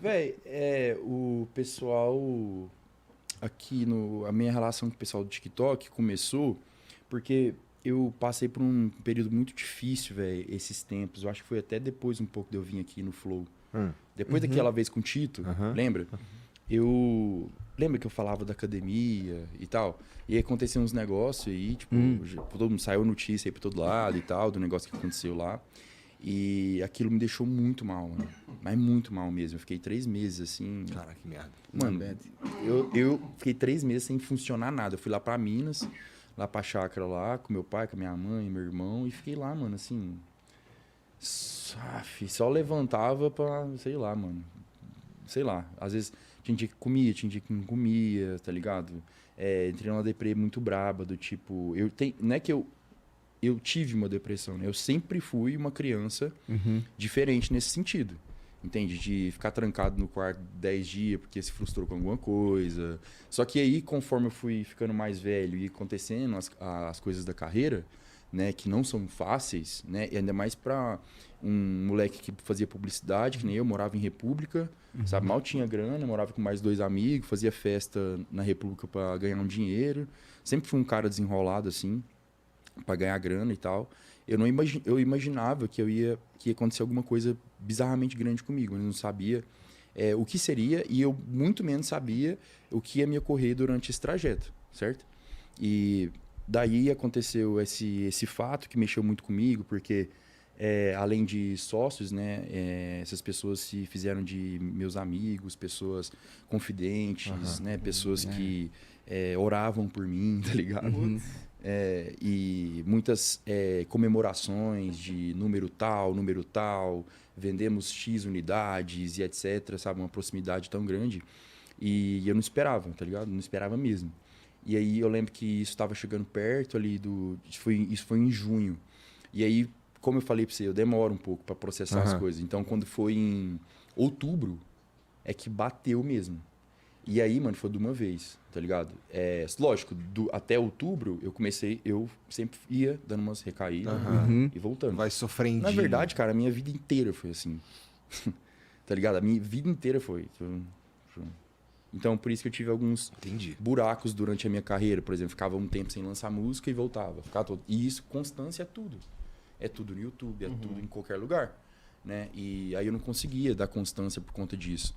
Véi, o pessoal aqui a minha relação com o pessoal do TikTok começou porque eu passei por um período muito difícil, velho, esses tempos. Eu acho que foi até depois um pouco de eu vir aqui no Flow. Depois daquela vez com o Tito, Aham. lembra? Eu lembra que eu falava da academia e tal? E aí aconteceu uns negócios aí, tipo, todo mundo saiu notícia aí pra todo lado e tal, do negócio que aconteceu lá. E aquilo me deixou muito mal, mano. Mas muito mal mesmo. Eu fiquei 3 meses assim. Caraca, que merda. Mano, eu fiquei 3 meses sem funcionar nada. Eu fui lá pra Minas, lá pra chácara lá, com meu pai, com a minha mãe, meu irmão, e fiquei lá, mano, assim. Só levantava pra, sei lá, mano. Sei lá. Às vezes tinha dia que comia, tinha dia que não comia, tá ligado? Entrei numa deprê muito braba, do tipo. Não é que eu tive uma depressão, né? Eu sempre fui uma criança diferente nesse sentido. Entende? De ficar trancado no quarto 10 dias porque se frustrou com alguma coisa. Só que aí, conforme eu fui ficando mais velho e acontecendo as coisas da carreira, né? Que não são fáceis, né? E ainda mais para um moleque que fazia publicidade, que nem eu, morava em República, sabe? Mal tinha grana, morava com mais 2 amigos, fazia festa na República para ganhar um dinheiro. Sempre fui um cara desenrolado, assim, para ganhar grana e tal. Eu imaginava que ia acontecer alguma coisa bizarramente grande comigo. Eu não sabia o que seria e eu muito menos sabia o que ia me ocorrer durante esse trajeto, certo? E daí aconteceu esse fato que mexeu muito comigo, porque além de sócios, né, essas pessoas se fizeram de meus amigos, pessoas confidentes, né, pessoas que oravam por mim, tá ligado? E muitas comemorações de número tal, vendemos X unidades e etc, sabe? Uma proximidade tão grande. E eu não esperava, tá ligado? Não esperava mesmo. E aí eu lembro que isso estava chegando perto ali isso foi em junho. E aí, como eu falei pra você, eu demoro um pouco para processar as coisas. Então, quando foi em outubro, é que bateu mesmo. E aí, mano, foi de uma vez, tá ligado? Lógico, até outubro eu sempre ia dando umas recaídas e voltando. Vai sofrendinho. Na verdade, cara, a minha vida inteira foi assim. Tá ligado? A minha vida inteira foi. Então, por isso que eu tive alguns buracos durante a minha carreira. Por exemplo, ficava um tempo sem lançar música e voltava. E isso, constância é tudo. É tudo no YouTube, é tudo em qualquer lugar, né? E aí eu não conseguia dar constância por conta disso.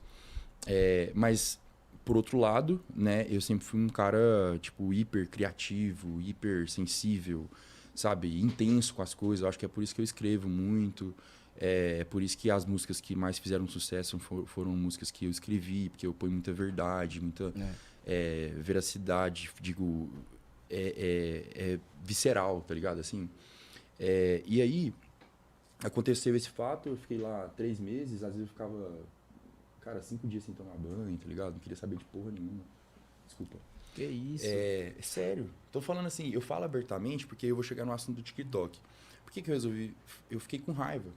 Mas por outro lado, né, eu sempre fui um cara, tipo, hiper criativo, hiper sensível, sabe? Intenso com as coisas. Eu acho que é por isso que eu escrevo muito. É por isso que as músicas que mais fizeram sucesso foram músicas que eu escrevi, porque eu ponho muita verdade, muita veracidade, digo, visceral, tá ligado? Assim. E aí, aconteceu esse fato, eu fiquei lá 3 meses, às vezes eu ficava... Cara, 5 dias sem tomar banho, tá ligado? Não queria saber de porra nenhuma. Desculpa. Que isso? Sério. Tô falando assim, eu falo abertamente porque eu vou chegar no assunto do TikTok. Por que eu resolvi? Eu fiquei com raiva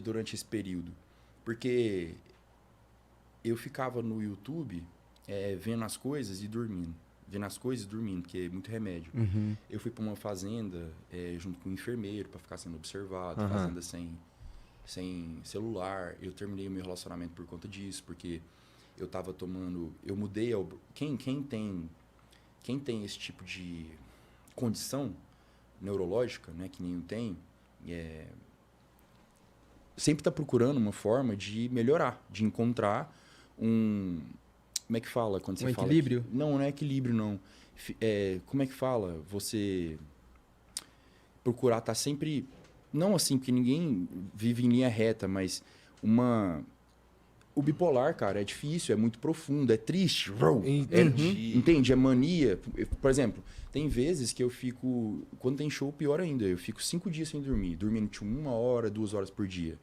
durante esse período. Porque eu ficava no YouTube vendo as coisas e dormindo. Vendo as coisas e dormindo, porque é muito remédio. Eu fui pra uma fazenda junto com um enfermeiro pra ficar sendo observado, fazenda sem celular. Eu terminei o meu relacionamento por conta disso, porque eu tava tomando... Eu mudei... Quem tem esse tipo de condição neurológica, né, que nenhum tem, sempre tá procurando uma forma de melhorar, de encontrar um... Como é que fala quando você fala... equilíbrio? Não é equilíbrio, não. Como é que fala? Você procurar estar sempre... Não assim, porque ninguém vive em linha reta, mas o bipolar, cara, é difícil, é muito profundo, é triste. Entende? É mania. Por exemplo, tem vezes que eu fico... Quando tem show, pior ainda. Eu fico 5 dias sem dormir. Dormindo tipo 1 hora, 2 horas por dia.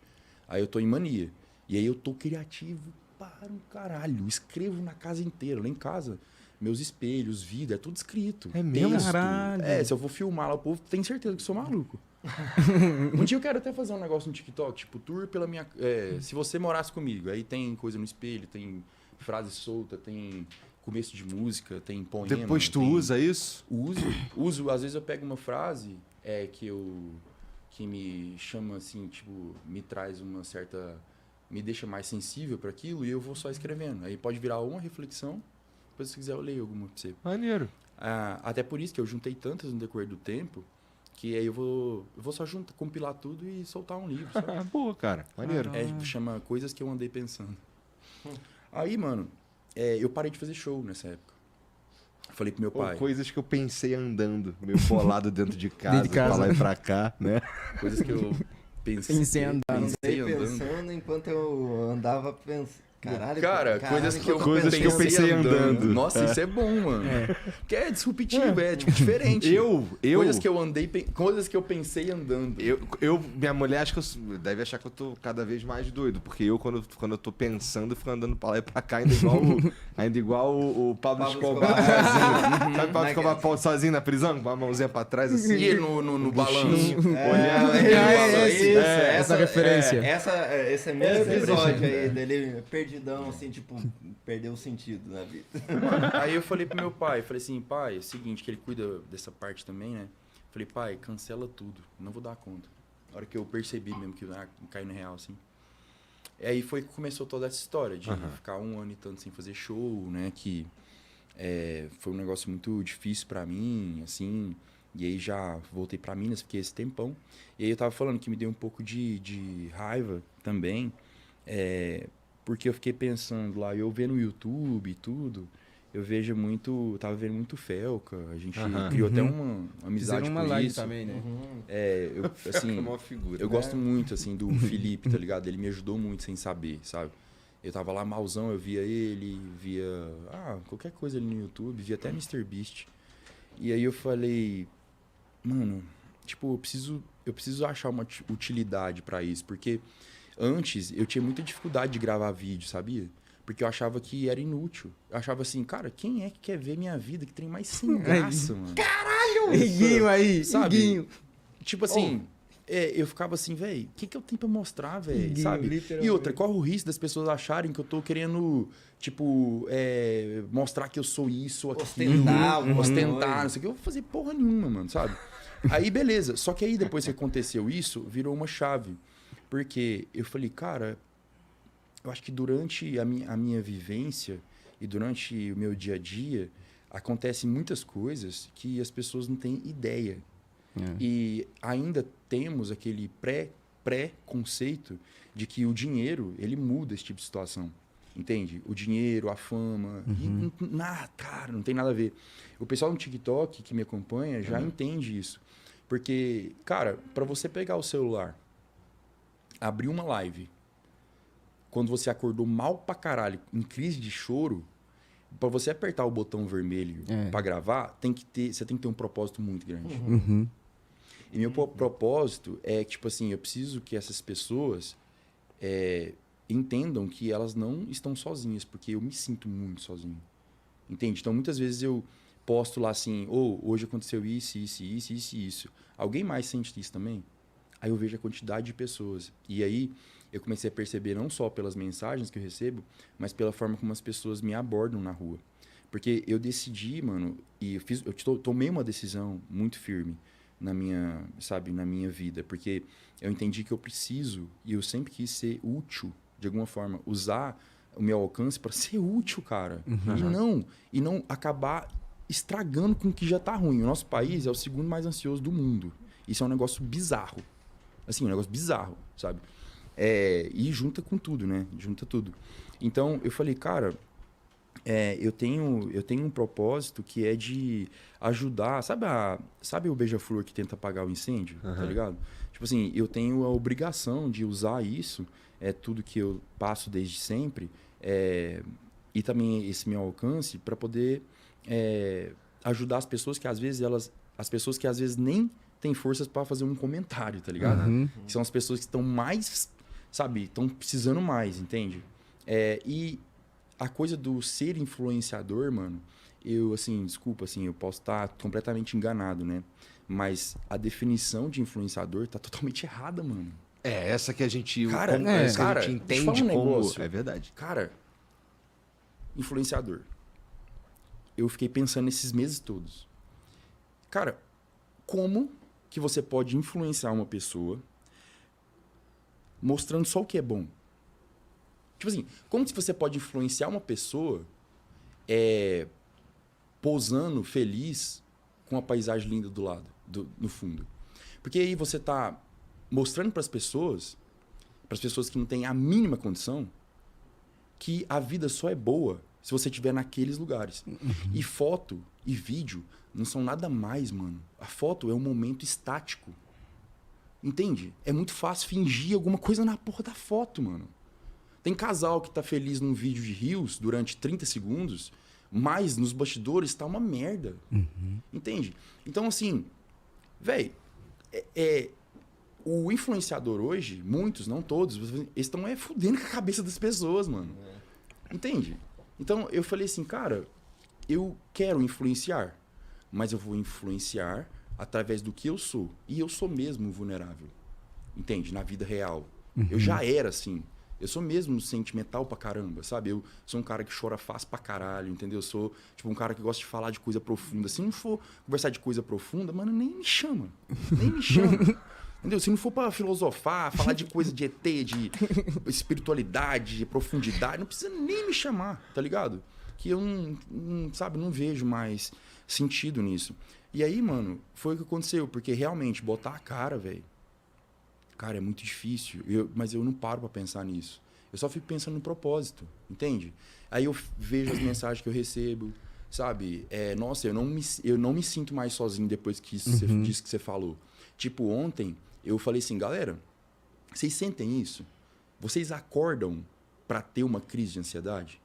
Aí eu tô em mania. E aí eu tô criativo para um caralho. Escrevo na casa inteira. Lá em casa, meus espelhos, vida, é tudo escrito. É mesmo? Texto. Caralho. Se eu for filmar lá, o povo tem certeza que eu sou maluco. Um dia eu quero até fazer um negócio no TikTok, tipo, tour pela minha... se você morasse comigo, aí tem coisa no espelho, tem frase solta, tem começo de música, tem poema. Depois tu usa isso? Uso. Às vezes eu pego uma frase que me chama assim, tipo, me traz uma certa me deixa mais sensível para aquilo e eu vou só escrevendo. Aí pode virar uma reflexão, depois se quiser eu leio alguma pra você. Maneiro. Até por isso que eu juntei tantas no decorrer do tempo, que aí eu vou só compilar tudo e soltar um livro, sabe? Boa, cara. Maneiro. Chama Coisas que eu andei pensando. Aí, mano, eu parei de fazer show nessa época. Falei pro meu pai. Coisas que eu pensei andando, meio bolado dentro de casa, pra lá e pra cá, né? Coisas que eu pensei andando. Pensando enquanto eu andava pensando. Caralho, cara, coisas que eu pensei andando. Nossa, isso é bom, mano. Porque é disruptivo, é tipo diferente. Coisas que eu pensei andando. Minha mulher acho que deve achar que eu tô cada vez mais doido, porque quando eu tô pensando, eu fico andando pra lá e pra cá, ainda igual o Pablo Escobar sozinho. Sabe o Pablo Escobar sozinho na prisão, com a mãozinha pra trás assim? E ele no balanço. Olhando. Essa referência. Esse é mesmo episódio aí dele perdidão, assim, tipo, perdeu o sentido na vida. Aí eu falei pro meu pai, assim, pai, é o seguinte, que ele cuida dessa parte também, né? Falei, pai, cancela tudo, não vou dar conta. Na hora que eu percebi mesmo que caiu na real, assim. E aí foi que começou toda essa história de ficar 1 ano e tanto sem fazer show, né? Que foi um negócio muito difícil pra mim, assim. E aí já voltei pra Minas, fiquei esse tempão. E aí eu tava falando que me deu um pouco de raiva também, porque eu fiquei pensando lá, eu vendo no YouTube e tudo, tava vendo muito Felca, a gente criou até uma amizade uma por live isso. também, né? Assim, é uma figura, eu gosto muito, assim, do Felipe, tá ligado? Ele me ajudou muito sem saber, sabe? Eu tava lá malzão, eu via ele, via qualquer coisa ali no YouTube, via até MrBeast. E aí eu falei, mano, tipo, eu preciso achar uma utilidade pra isso, porque antes eu tinha muita dificuldade de gravar vídeo, sabia? Porque eu achava que era inútil. Eu achava assim, cara, quem é que quer ver minha vida? Que tem mais sem graça, mano. Caralho! Iguinho aí, sabe? Iguinho. Tipo assim, eu ficava assim, velho, o que eu tenho pra mostrar, velho? Sabe? E outra, corre o risco das pessoas acharem que eu tô querendo, tipo, mostrar que eu sou isso, aquilo, ostentar, não sei o que. Eu vou fazer porra nenhuma, mano, sabe? Aí, beleza. Só que aí, depois que aconteceu isso, virou uma chave. Porque eu falei, cara, eu acho que durante a minha vivência e durante o meu dia a dia, acontecem muitas coisas que as pessoas não têm ideia. E ainda temos aquele pré-conceito de que o dinheiro, ele muda esse tipo de situação. Entende? O dinheiro, a fama. Cara, não tem nada a ver. O pessoal no TikTok que me acompanha já entende isso. Porque, cara, para você pegar o celular, abrir uma live, quando você acordou mal pra caralho, em crise de choro, pra você apertar o botão vermelho pra gravar, você tem que ter um propósito muito grande. E meu propósito é que, tipo assim, eu preciso que essas pessoas entendam que elas não estão sozinhas, porque eu me sinto muito sozinho. Entende? Então, muitas vezes eu posto lá assim, hoje aconteceu isso. Alguém mais sente isso também? Aí eu vejo a quantidade de pessoas. E aí eu comecei a perceber não só pelas mensagens que eu recebo, mas pela forma como as pessoas me abordam na rua. Porque eu decidi, mano, e eu tomei uma decisão muito firme na minha vida. Porque eu entendi que eu preciso, e eu sempre quis ser útil, de alguma forma, usar o meu alcance para ser útil, cara. E não acabar estragando com o que já tá ruim. O nosso país é o segundo mais ansioso do mundo. Isso é um negócio bizarro. Assim, um negócio bizarro, sabe? E junta com tudo, né? Junta tudo. Então, eu falei, cara, eu tenho um propósito que é de ajudar... Sabe o beija-flor que tenta apagar o incêndio? Tá ligado? Tipo assim, eu tenho a obrigação de usar isso, tudo que eu passo desde sempre, e também esse meu alcance, para poder ajudar as pessoas que às vezes nem têm forças para fazer um comentário, tá ligado? Que são as pessoas que estão mais, sabe, estão precisando mais, entende? E a coisa do ser influenciador, mano, desculpa, eu posso estar completamente enganado, né? Mas a definição de influenciador tá totalmente errada, mano. Essa que a gente, que a gente entende como... É verdade. Cara, influenciador. Eu fiquei pensando nesses meses todos. Cara, como que você pode influenciar uma pessoa mostrando só o que é bom? Tipo assim, como que você pode influenciar uma pessoa posando feliz com a paisagem linda do lado, no fundo? Porque aí você tá mostrando para as pessoas que não têm a mínima condição, que a vida só é boa se você estiver naqueles lugares. E foto e vídeo não são nada mais, mano. A foto é um momento estático. Entende? É muito fácil fingir alguma coisa na porra da foto, mano. Tem casal que tá feliz num vídeo de rios durante 30 segundos, mas nos bastidores tá uma merda. Entende? Então, assim, velho, o influenciador hoje, muitos, não todos, eles estão fudendo com a cabeça das pessoas, mano. Entende? Então, eu falei assim, cara, eu quero influenciar, mas eu vou influenciar através do que eu sou. E eu sou mesmo vulnerável. Entende? Na vida real. Eu já era assim. Eu sou mesmo sentimental pra caramba, sabe? Eu sou um cara que chora fácil pra caralho, entendeu? Eu sou tipo um cara que gosta de falar de coisa profunda. Se não for conversar de coisa profunda, mano, nem me chama. Nem me chama. Entendeu? Se não for pra filosofar, falar de coisa de ET, de espiritualidade, de profundidade, não precisa nem me chamar, tá ligado? Que eu não vejo mais sentido nisso. E aí, mano, foi o que aconteceu. Porque realmente, botar a cara, velho, cara, é muito difícil. Mas eu não paro pra pensar nisso. Eu só fico pensando no propósito, entende? Aí eu vejo as mensagens que eu recebo, sabe? Nossa, eu não me sinto mais sozinho depois que disso que você falou. Tipo, ontem eu falei assim, galera, vocês sentem isso? Vocês acordam pra ter uma crise de ansiedade?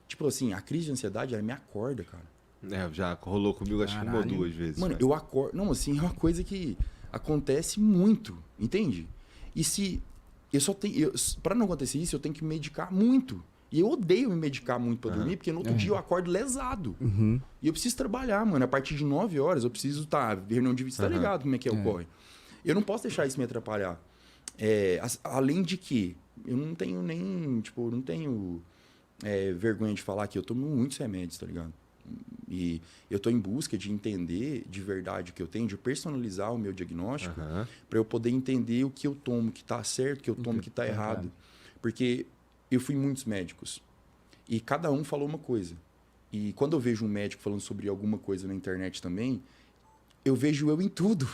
Tipo assim, a crise de ansiedade, ela me acorda, cara. Já rolou comigo, acho que uma ou duas vezes. Mano, eu acordo... Não, assim, é uma coisa que acontece muito, entende? E se... Pra não acontecer isso, eu tenho que me medicar muito. E eu odeio me medicar muito pra dormir, porque no outro dia eu acordo lesado. E eu preciso trabalhar, mano. A partir de 9 horas, eu preciso estar... Reunião de vista, tá ligado como é que ocorre. Eu não posso deixar isso me atrapalhar. Além de que eu não tenho nem... Tipo, eu não tenho vergonha de falar que eu tomo muitos remédios, tá ligado? E eu tô em busca de entender de verdade o que eu tenho, de personalizar o meu diagnóstico para eu poder entender o que eu tomo que tá certo, o que eu tomo que tá errado. Porque eu fui em muitos médicos e cada um falou uma coisa. E quando eu vejo um médico falando sobre alguma coisa na internet também, eu vejo eu em tudo.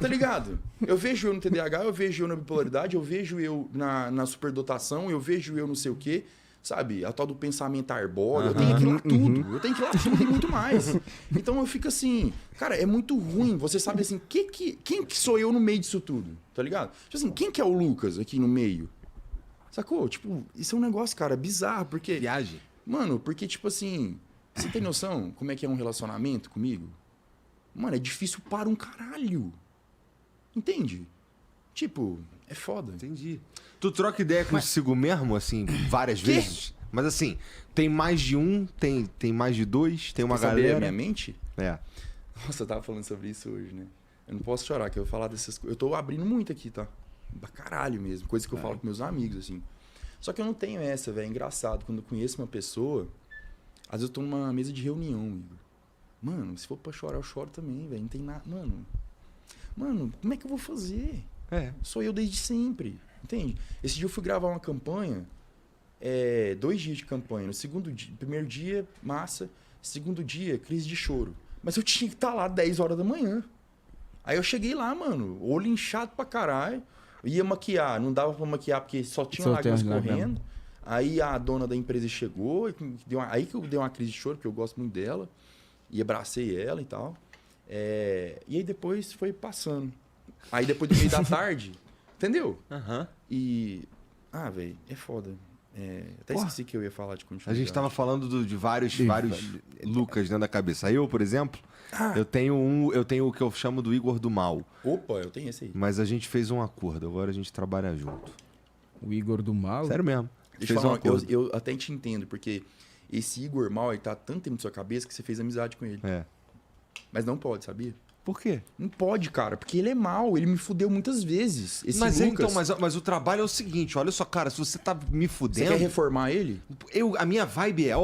Tá ligado? Eu vejo eu no TDAH, eu vejo eu na bipolaridade, eu vejo eu na superdotação, eu vejo eu não sei o quê. Sabe? A tal do pensamento arbóreo. Eu tenho que ir lá tudo. Eu tenho que ir lá tudo e muito mais. Então eu fico assim... Cara, é muito ruim. Você sabe assim... Quem que sou eu no meio disso tudo? Tá ligado? Tipo assim, quem que é o Lucas aqui no meio? Sacou? Tipo, isso é um negócio, cara, bizarro. Porque... Viagem. Mano, porque tipo assim... Você tem noção como é que é um relacionamento comigo? Mano, é difícil para um caralho. Entende? Tipo, é foda. Entendi. Tu troca ideia consigo mesmo, assim, várias vezes? Mas assim, tem mais de um, tem mais de dois, tem uma galera... a minha mente? É. Nossa, eu tava falando sobre isso hoje, né? Eu não posso chorar, que eu vou falar dessas coisas. Eu tô abrindo muito aqui, tá? Pra caralho mesmo. Coisa que eu falo com meus amigos, assim. Só que eu não tenho essa, velho. É engraçado. Quando eu conheço uma pessoa, às vezes eu tô numa mesa de reunião, Igor. Mano, se for pra chorar, eu choro também, velho. Não tem nada... Mano, como é que eu vou fazer? Sou eu desde sempre. Entende? Esse dia eu fui gravar uma campanha, 2 dias de campanha. No segundo dia, primeiro dia, massa. Segundo dia, crise de choro. Mas eu tinha que estar lá 10 horas da manhã. Aí eu cheguei lá, mano, olho inchado pra caralho. Ia maquiar, não dava pra maquiar porque só tinha lágrimas correndo. Aí a dona da empresa chegou, aí que eu dei uma crise de choro, porque eu gosto muito dela. E abracei ela e tal. E aí depois foi passando. Aí depois do meio da tarde... Entendeu? E... velho, é foda. Até esqueci que eu ia falar de continuidade. A gente tava falando de vários Lucas dentro da cabeça. Eu, por exemplo, eu tenho o que eu chamo do Igor do Mal. Opa, eu tenho esse aí. Mas a gente fez um acordo, agora a gente trabalha junto. O Igor do Mal? Sério mesmo. Deixa eu falar, eu até te entendo, porque esse Igor Mal, ele tá tanto tempo na sua cabeça que você fez amizade com ele. Mas não pode, sabia? Por quê? Não pode, cara, porque ele é mau, ele me fudeu muitas vezes. Esse mas Lucas... mas o trabalho é o seguinte, olha só, cara, se você tá me fudendo... Você quer reformar ele? A minha vibe é,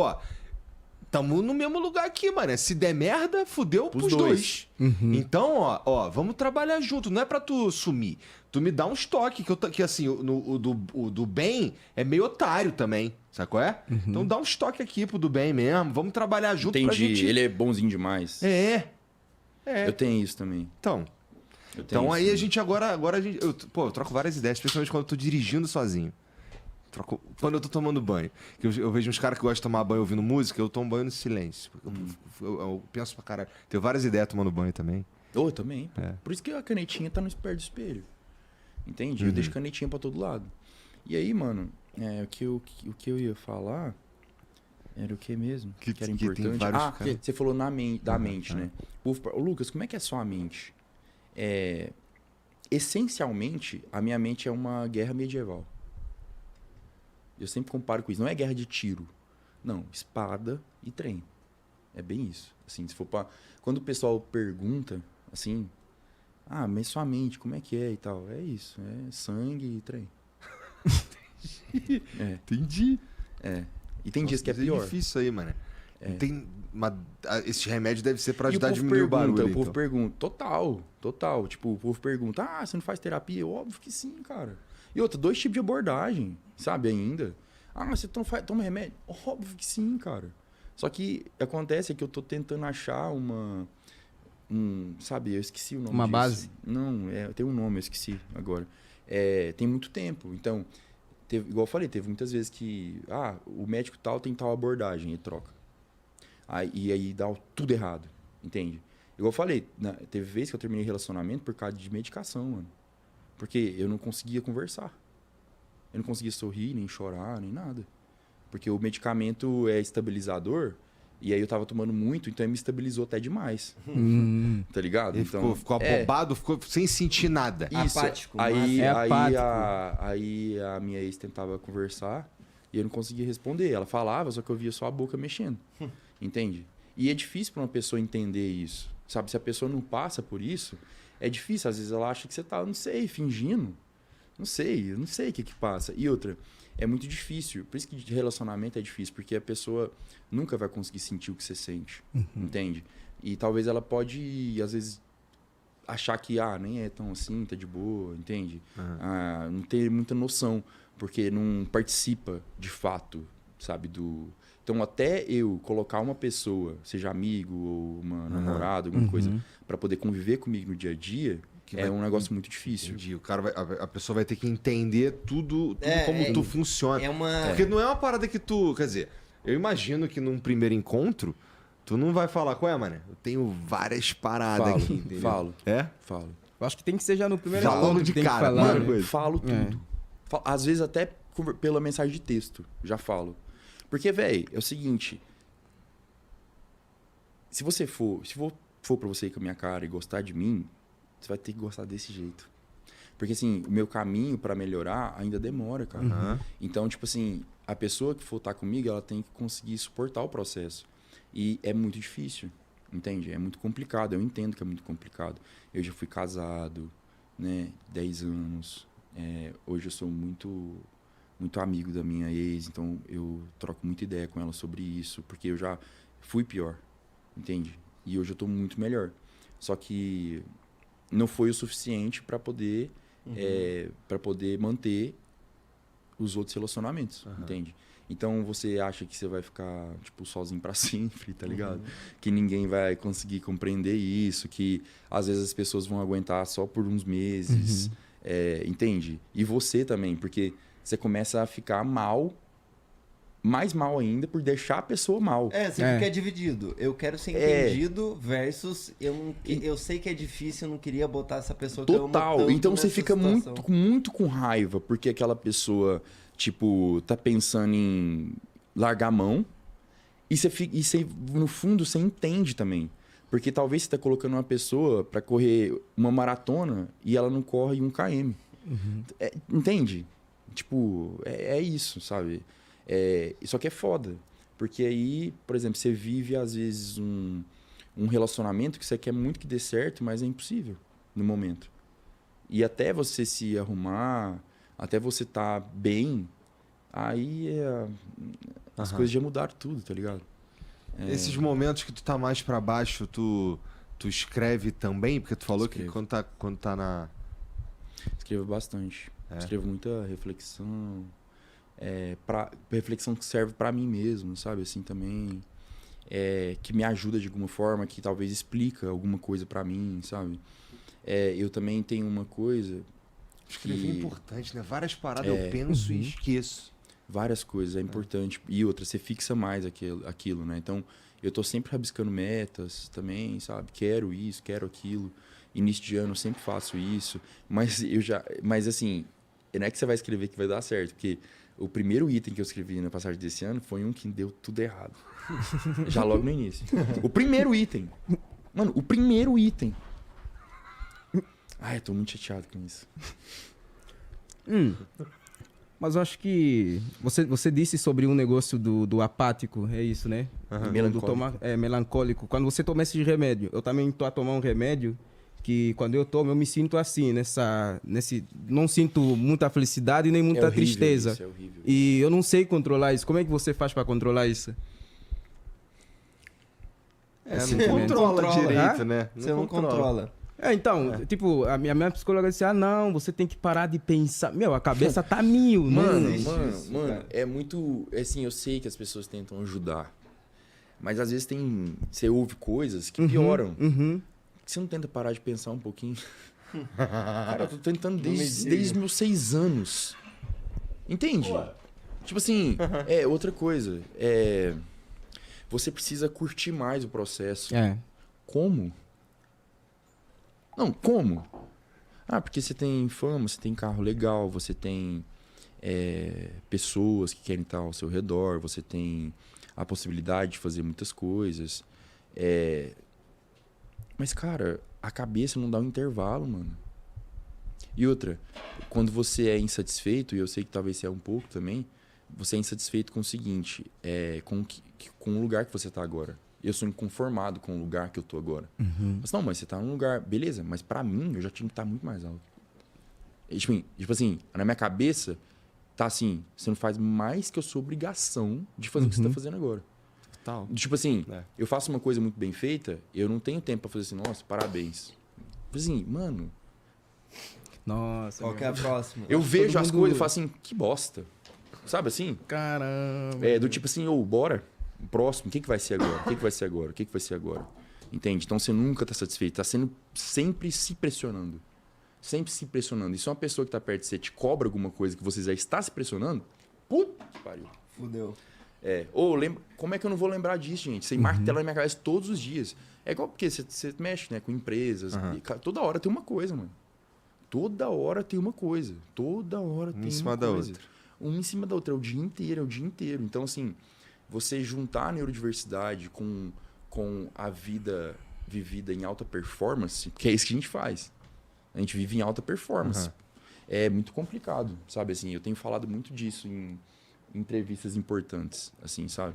tamo no mesmo lugar aqui, mano. Se der merda, fudeu pros dois. Então, ó, vamos trabalhar junto. Não é pra tu sumir. Tu me dá um estoque, que assim, o do bem é meio otário também. Sabe qual é? Então dá um estoque aqui pro do bem mesmo. Vamos trabalhar junto pra gente... Ele é bonzinho demais. Eu tenho isso também. Então aí a gente agora eu troco várias ideias, principalmente quando eu tô dirigindo sozinho. Quando eu tô tomando banho. Eu vejo uns caras que gostam de tomar banho ouvindo música, eu tomo banho no silêncio. Eu penso pra caralho. Tenho várias ideias tomando banho também. Eu também. Por isso que a canetinha tá no perto do espelho. Entende? Eu deixo canetinha pra todo lado. E aí, mano, o que eu ia falar era o que mesmo? Que era importante. Você falou da mente, né? Ô, Lucas, como é que é só a mente? Essencialmente, a minha mente é uma guerra medieval. Eu sempre comparo com isso. Não é guerra de tiro. Não, espada e trem. É bem isso. Assim, se for quando o pessoal pergunta, assim... mas sua mente, como é que é e tal? É isso. É sangue e trem. Entendi. E tem dias que é pior. É difícil isso aí, mano. Esse remédio deve ser pra ajudar a diminuir o barulho. O povo pergunta. Total. Tipo, o povo pergunta, você não faz terapia? Óbvio que sim, cara. E outra, 2 tipos de abordagem, sabe, ainda. Você toma remédio? Óbvio que sim, cara. Só que acontece que eu tô tentando achar sabe, eu esqueci o nome Uma disso. base? Não, tem um nome, eu esqueci agora. Tem muito tempo, então, igual eu falei, teve muitas vezes que, o médico tal tem tal abordagem, e troca. E aí dá tudo errado, entende? Igual eu falei, teve vezes que eu terminei relacionamento por causa de medicação, mano. Porque eu não conseguia conversar. Eu não conseguia sorrir, nem chorar, nem nada. Porque o medicamento é estabilizador, e aí eu tava tomando muito, então ele me estabilizou até demais. Tá ligado? Ele então, ficou abobado, ficou sem sentir nada. Isso. Apático. Aí a minha ex tentava conversar e eu não conseguia responder. Ela falava, só que eu via só a boca mexendo. Entende? E é difícil pra uma pessoa entender isso. Sabe? Se a pessoa não passa por isso, é difícil. Às vezes ela acha que você tá, não sei, fingindo. Eu não sei o que passa. E outra, é muito difícil. Por isso que de relacionamento é difícil, porque a pessoa nunca vai conseguir sentir o que você sente. Entende? E talvez ela pode, às vezes, achar que, nem é tão assim, tá de boa, entende? Não ter muita noção, porque não participa, de fato, sabe, Então, até eu colocar uma pessoa, seja amigo ou uma namorada, alguma coisa, para poder conviver comigo no dia a dia, um negócio muito difícil. Entendi. O cara a pessoa vai ter que entender tudo como tu funciona. Porque não é uma parada que tu... Quer dizer, eu imagino que num primeiro encontro, tu não vai falar, qual é, mano? Eu tenho várias paradas aqui, entendeu? Falo. Falo. Eu acho que tem que ser já no primeiro Falando de cara, mano, falo tudo. Às vezes até pela mensagem de texto, já falo. Porque, velho, é o seguinte... Se for pra você ir com a minha cara e gostar de mim, você vai ter que gostar desse jeito. Porque, assim, o meu caminho pra melhorar ainda demora, cara. Então, tipo assim, a pessoa que for estar comigo, ela tem que conseguir suportar o processo. E é muito difícil, entende? É muito complicado. Eu entendo que é muito complicado. Eu já fui casado, né? 10 anos. Hoje eu sou muito amigo da minha ex, então eu troco muita ideia com ela sobre isso, porque eu já fui pior, entende? E hoje eu tô muito melhor. Só que não foi o suficiente para poder manter os outros relacionamentos, entende? Então você acha que você vai ficar tipo sozinho para sempre, tá ligado? Que ninguém vai conseguir compreender isso, que às vezes as pessoas vão aguentar só por uns meses, entende? E você também, porque você começa a ficar mais mal ainda por deixar a pessoa mal. Você fica dividido. Eu quero ser entendido versus eu sei que é difícil, eu não queria botar essa pessoa que eu amo tanto. Então você fica situação. muito com raiva porque aquela pessoa, tipo, tá pensando em largar a mão e você, no fundo, você entende também. Porque talvez você tá colocando uma pessoa pra correr uma maratona e ela não corre 1 km. Entende? Tipo, é isso, sabe? Só que é foda. Porque aí, por exemplo, você vive, às vezes, um relacionamento que você quer muito que dê certo, mas é impossível no momento. E até você se arrumar, até você tá bem, aí as coisas já mudaram tudo, tá ligado? Esses momentos que tu tá mais pra baixo, tu escreve também? Porque tu falou que quando tá na... Escrevo bastante. Escrevo muita reflexão. Reflexão que serve pra mim mesmo, sabe? Assim, também. Que me ajuda de alguma forma, que talvez explica alguma coisa pra mim, sabe? Eu também tenho uma coisa... Escrever é importante, né? Várias paradas eu penso e esqueço. Várias coisas, é importante. E outra, você fixa mais aquilo, né? Então, eu tô sempre rabiscando metas também, sabe? Quero isso, quero aquilo. Início de ano eu sempre faço isso. Mas assim, não é que você vai escrever que vai dar certo. Porque o primeiro item que eu escrevi na passagem desse ano foi um que deu tudo errado. Já logo no início. O primeiro item. Mano, o primeiro item. Ai, eu tô muito chateado com isso. Mas eu acho que você disse sobre um negócio do apático, é isso, né? Melancólico. Melancólico. Quando você toma esse remédio, eu também estou a tomar um remédio que quando eu tomo eu me sinto assim, não sinto muita felicidade nem muita tristeza. Isso é horrível. E eu não sei controlar isso. Como é que você faz para controlar isso? Não controla direito, né? Você não controla. Tipo, a minha psicóloga disse, não, você tem que parar de pensar. Meu, a cabeça tá mil, mano, é muito... Assim, eu sei que as pessoas tentam ajudar, mas às vezes você ouve coisas que pioram. Você não tenta parar de pensar um pouquinho? Cara, eu tô tentando desde meus 6 anos. Entende? Tipo assim, outra coisa. Você precisa curtir mais o processo. Como? Não, como? Porque você tem fama, você tem carro legal, você tem pessoas que querem estar ao seu redor, você tem a possibilidade de fazer muitas coisas. Mas, cara, a cabeça não dá um intervalo, mano. E outra, quando você é insatisfeito, e eu sei que talvez você é um pouco também, você é insatisfeito com o seguinte, com o lugar que você tá agora. Eu sou inconformado com o lugar que eu tô agora. Mas não, mas você tá num lugar... Beleza, mas pra mim, eu já tinha que estar muito mais alto. Tipo assim, na minha cabeça, tá assim... Você não faz mais que a sua obrigação de fazer o que você tá fazendo agora. Total. Tipo assim, eu faço uma coisa muito bem feita, eu não tenho tempo pra fazer assim, nossa, parabéns. Tipo assim, mano... Nossa. Qual que é a próxima? Eu vejo as coisas e falo assim, que bosta. Sabe assim? Caramba. Do tipo assim, bora... O próximo, o que vai ser agora? O que vai ser agora? O que vai ser agora? Entende? Então você nunca tá satisfeito. Tá sendo sempre se pressionando. Sempre se pressionando. E se uma pessoa que tá perto de você te cobra alguma coisa que você já está se pressionando, puta que pariu. Fudeu. Como é que eu não vou lembrar disso, gente? Você martela na minha cabeça todos os dias. É igual porque você mexe, né, com empresas. E, cara, toda hora tem uma coisa, mano. Toda hora tem uma coisa. Toda hora tem uma coisa. Um em cima da outra. Um em cima da outra. É o dia inteiro. Então, assim... Você juntar a neurodiversidade com a vida vivida em alta performance, que é isso que a gente faz. A gente vive em alta performance. É muito complicado, sabe? Assim, eu tenho falado muito disso em entrevistas importantes, assim, sabe?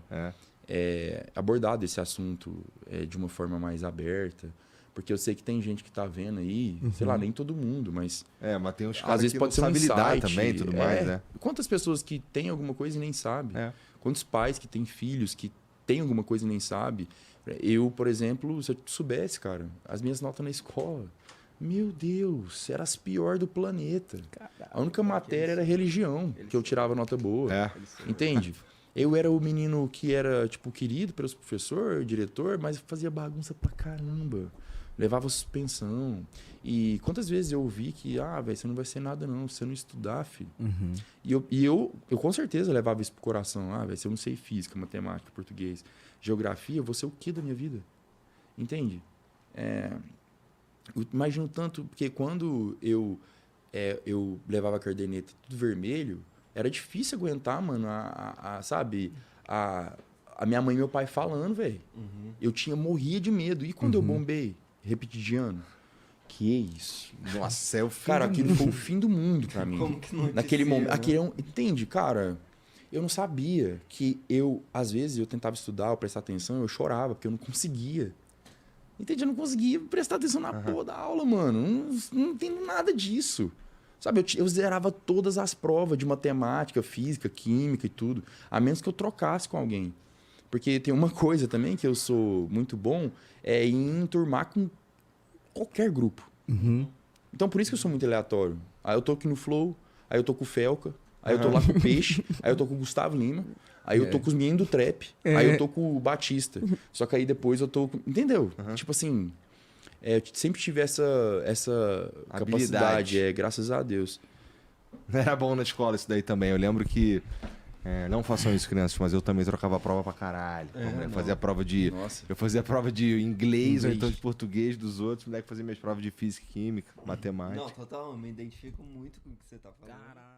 Abordado esse assunto de uma forma mais aberta. Porque eu sei que tem gente que tá vendo aí, sei lá, nem todo mundo, mas... mas tem uns caras às vezes que pode não ser um sabem lidar insight, também e tudo mais, né? Quantas pessoas que têm alguma coisa e nem sabem? Quantos pais que têm filhos que têm alguma coisa e nem sabem? Eu, por exemplo, se eu soubesse, cara, as minhas notas na escola, meu Deus, era as piores do planeta. Caramba, a única matéria era religião, que eu tirava nota boa. Entende? Eu era o menino que era, tipo, querido pelos professores, diretor, mas fazia bagunça pra caramba. Levava suspensão. E quantas vezes eu ouvi que, velho, você não vai ser nada não, se você não estudar, filho. E eu com certeza levava isso pro coração. Velho, se eu não sei física, matemática, português, geografia, eu vou ser o quê da minha vida? Entende? Eu imagino tanto, porque quando eu levava a caderneta tudo vermelho, era difícil aguentar, mano, sabe, a minha mãe e meu pai falando, velho. Eu morria de medo. E quando eu bombei? Repetir de ano. Que isso? Nossa, é o fim cara, do aquilo mundo. foi o fim do mundo pra mim. Como que não naquele momento. Né? Entende, cara? Eu não sabia que às vezes, eu tentava estudar, eu prestar atenção, eu chorava, porque eu não conseguia. Entende? Eu não conseguia prestar atenção na porra da aula, mano. Não entendo nada disso. Sabe, eu zerava todas as provas de matemática, física, química e tudo. A menos que eu trocasse com alguém. Porque tem uma coisa também que eu sou muito bom, é em enturmar com qualquer grupo. Então por isso que eu sou muito aleatório. Aí eu tô aqui no Flow, aí eu tô com o Felca, aí eu tô lá com o Peixe, aí eu tô com o Gustavo Lima, aí eu tô com os meninos do Trap, aí eu tô com o Batista. Só que aí depois eu tô com... Entendeu? Tipo assim, eu sempre tive essa capacidade, graças a Deus. Era bom na escola isso daí também. Eu lembro que... não façam isso, crianças, mas eu também trocava a prova pra caralho. Eu fazia prova de... Nossa. Eu fazia prova de inglês ou então de português dos outros. O moleque fazia minhas provas de física, química, matemática. Não, total, eu me identifico muito com o que você tá falando. Caralho.